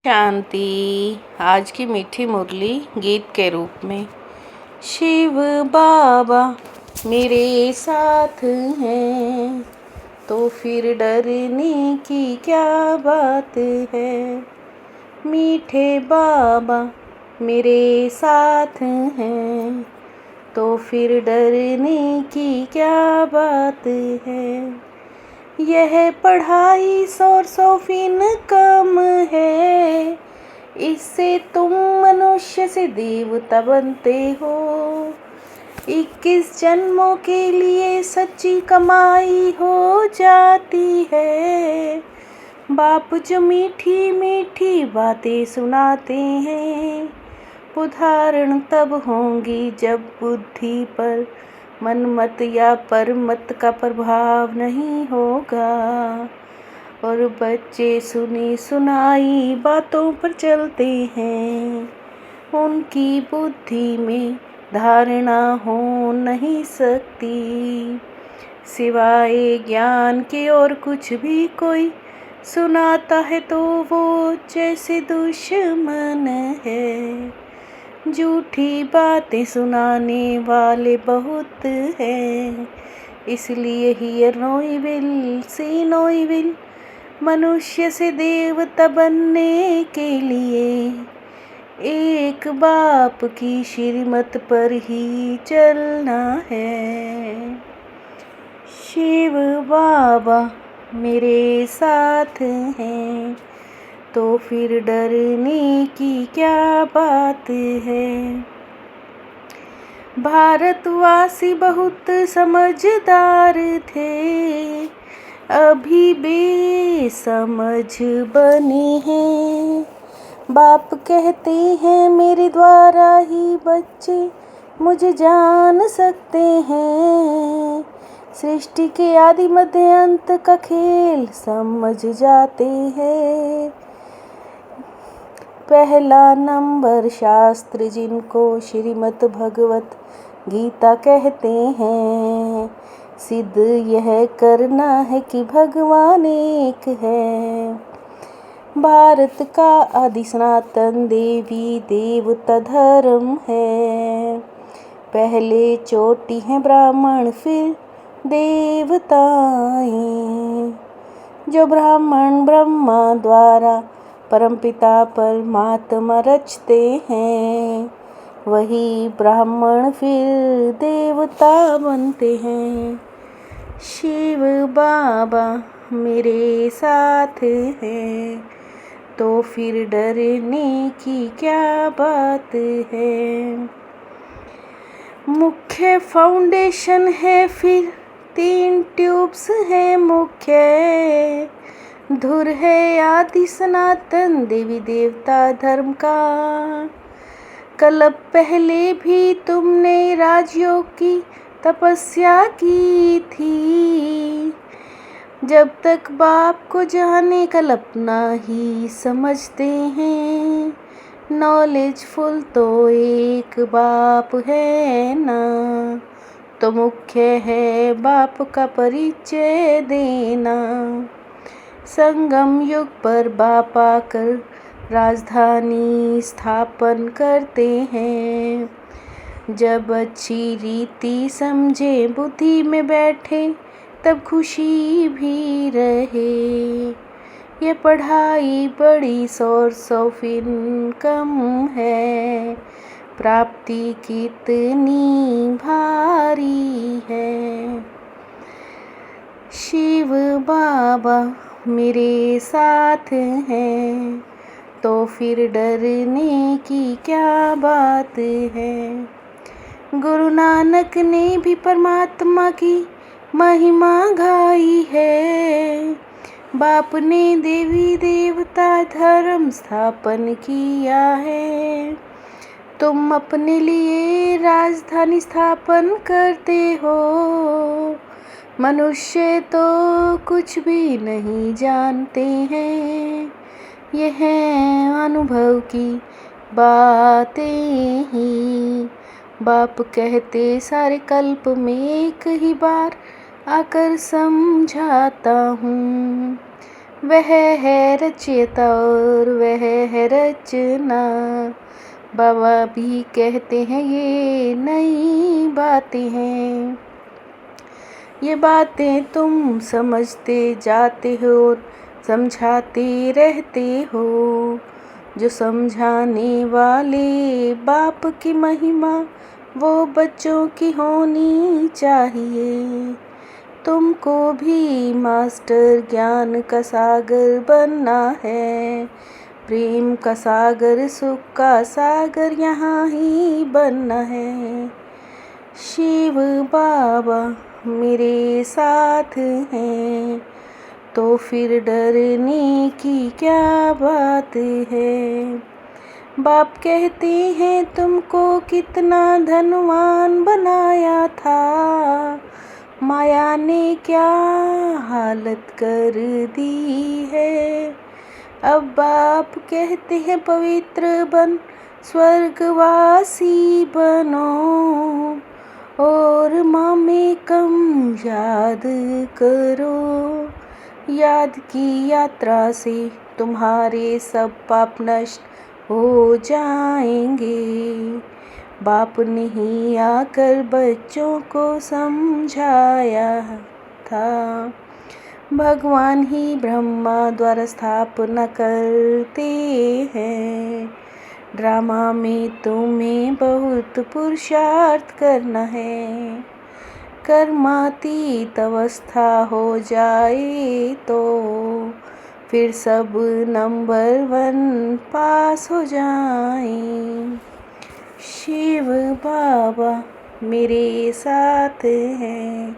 शांति। आज की मीठी मुरली गीत के रूप में। शिव बाबा मेरे साथ हैं तो फिर डरने की क्या बात है। मीठे बाबा मेरे साथ हैं तो फिर डरने की क्या बात है। यह पढ़ाई सौ फीन कम है, इससे तुम मनुष्य से देवता बनते हो। 21 जन्मों के लिए सच्ची कमाई हो जाती है। बाप जो मीठी मीठी बातें सुनाते हैं, उदाहरण तब होंगी जब बुद्धि पर मनमत या परमत का प्रभाव नहीं होगा और बच्चे सुनी सुनाई बातों पर चलते हैं। उनकी बुद्धि में धारणा हो नहीं सकती सिवाय ज्ञान के और कुछ भी। कोई सुनाता है तो वो जैसे दुश्मन है। झूठी बातें सुनाने वाले बहुत हैं, इसलिए hear no evil see no evil. मनुष्य से देवता बनने के लिए एक बाप की श्रीमत पर ही चलना है। शिव बाबा मेरे साथ हैं तो फिर डरने की क्या बात है। भारतवासी बहुत समझदार थे, अभी बेसमझ बने हैं। बाप कहते हैं मेरे द्वारा ही बच्चे मुझे जान सकते हैं। सृष्टि के आदि मध्य अंत का खेल समझ जाते हैं। पहला नंबर शास्त्र जिनको श्रीमद् भगवत गीता कहते हैं, सिद्ध यह करना है कि भगवान एक है। भारत का आदि सनातन देवी देवता धर्म है। पहले चोटी है ब्राह्मण फिर देवताएं। जो ब्राह्मण ब्रह्मा द्वारा परमपिता परमात्मा रचते हैं, वही ब्राह्मण फिर देवता बनते हैं। शिव बाबा मेरे साथ हैं तो फिर डरने की क्या बात है। मुख्य फाउंडेशन है फिर 3 ट्यूब्स है मुख्य। धुर है आदि सनातन देवी देवता धर्म का। कल्प पहले भी तुमने राजयोग की तपस्या की थी। जब तक बाप को जाने कल्पना ही समझते हैं। नॉलेजफुल तो एक बाप है ना, तो मुख्य है बाप का परिचय देना। संगम युग पर बाप आकर राजधानी स्थापन करते हैं। जब अच्छी रीति समझे बुद्धि में बैठे तब खुशी भी रहे। ये पढ़ाई बड़ी सोर्स ऑफ इनकम है, प्राप्ति कितनी भारी है। शिव बाबा मेरे साथ हैं तो फिर डरने की क्या बात है। गुरु नानक ने भी परमात्मा की महिमा गाई है। बाप ने देवी देवता धर्म स्थापन किया है। तुम अपने लिए राजधानी स्थापन करते हो। मनुष्य तो कुछ भी नहीं जानते हैं, यह है अनुभव की बातें ही। बाप कहते सारे कल्प में एक ही बार आकर समझाता हूँ। वह है रचयिता और वह है रचना। बाबा भी कहते हैं ये नई बातें हैं, ये बातें तुम समझते जाते हो, समझाते रहते हो। जो समझाने वाले बाप की महिमा वो बच्चों की होनी चाहिए। तुमको भी मास्टर ज्ञान का सागर बनना है, प्रेम का सागर, सुख का सागर यहाँ ही बनना है। शिव बाबा मेरे साथ हैं, तो फिर डरने की क्या बात है। बाप कहते हैं तुमको कितना धनवान बनाया था, माया ने क्या हालत कर दी है। अब बाप कहते हैं पवित्र बन, स्वर्गवासी बनो, और मामे कम याद करो। याद की यात्रा से तुम्हारे सब पाप नष्ट हो जाएंगे। बाप ने ही आकर बच्चों को समझाया था, भगवान ही ब्रह्मा द्वारा स्थापना करते हैं। ड्रामा में तुम्हें बहुत पुरुषार्थ करना है, कर्मातीत अवस्था हो जाए तो फिर सब नंबर 1 पास हो जाएं। शिव बाबा मेरे साथ हैं,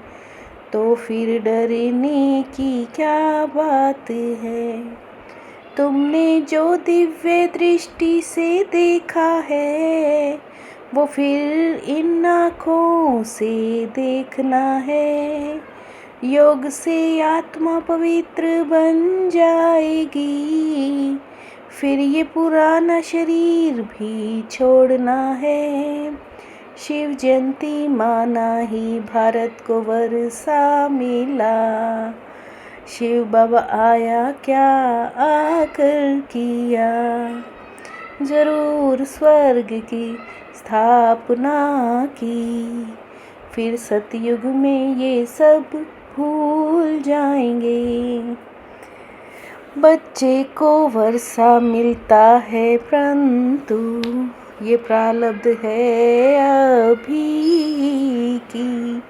तो फिर डरने की क्या बात है। तुमने जो दिव्य दृष्टि से देखा है, वो फिर इन आँखों से देखना है। योग से आत्मा पवित्र बन जाएगी, फिर ये पुराना शरीर भी छोड़ना है। शिव जयंती माना ही भारत को वर्षा मिला, शिव बाबा आया क्या आकर किया। जरूर स्वर्ग की स्थापना की, फिर सतयुग में ये सब भूल जाएंगे। बच्चे को वर्षा मिलता है परंतु ये प्रारब्ध है अभी की।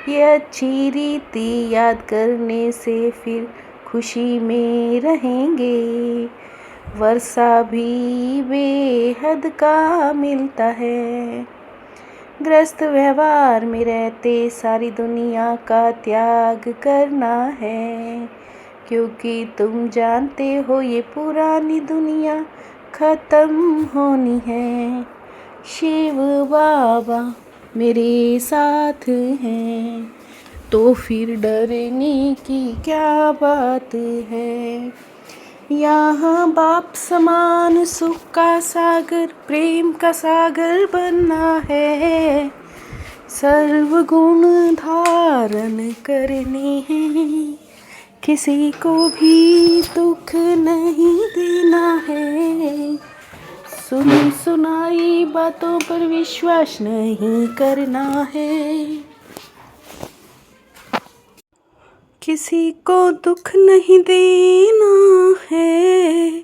ये अच्छी रीति याद करने से फिर खुशी में रहेंगे। वर्षा भी बेहद का मिलता है। ग्रस्त व्यवहार में रहते सारी दुनिया का त्याग करना है, क्योंकि तुम जानते हो ये पुरानी दुनिया खत्म होनी है। शिव बाबा मेरे साथ हैं, तो फिर डरने की क्या बात है। यहाँ बाप समान सुख का सागर, प्रेम का सागर बनना है। सर्व गुण धारण करने हैं, किसी को भी दुख नहीं देना है। सुनी सुनाई बातों पर विश्वास नहीं करना है, किसी को दुख नहीं देना है।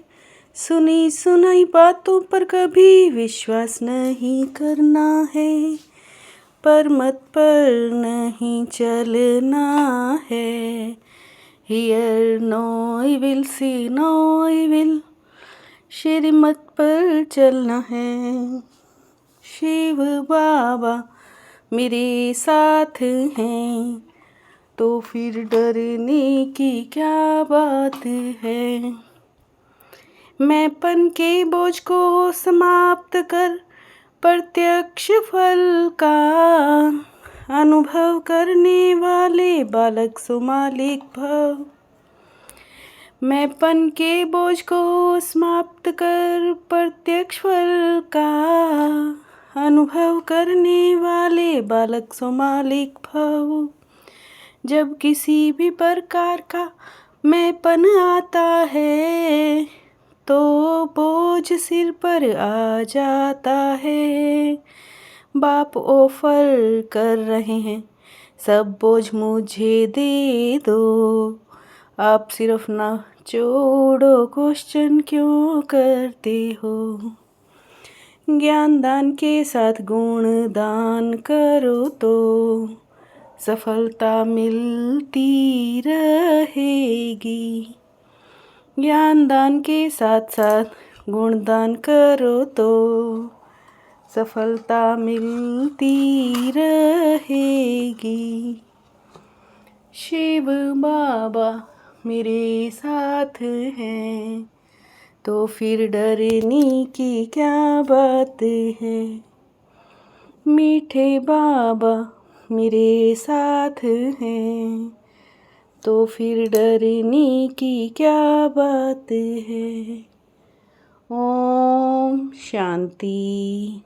सुनी सुनाई बातों पर कभी विश्वास नहीं करना है। पर मत पर नहीं चलना है। Hear no evil, see no evil, श्रीमत पर चलना है। शिव बाबा मेरे साथ हैं, तो फिर डरने की क्या बात है। मैंपन के बोझ को समाप्त कर प्रत्यक्ष फल का अनुभव करने वाले बालक सुमालिक भव। मैंपन के बोझ को समाप्त कर प्रत्यक्ष फल का अनुभव करने वाले बालक सुमालिक भव। जब किसी भी प्रकार का मैंपन आता है तो बोझ सिर पर आ जाता है। बाप ऑफर कर रहे हैं, सब बोझ मुझे दे दो। आप सिर्फ ना छोड़ो, क्वेश्चन क्यों करते हो। ज्ञान दान के साथ गुण दान करो तो सफलता मिलती रहेगी। ज्ञान दान के साथ साथ गुण दान करो तो सफलता मिलती रहेगी। शिव बाबा मेरे साथ हैं, तो फिर डरने की क्या बात है। मीठे बाबा मेरे साथ हैं, तो फिर डरने की क्या बात है। ओम शांति।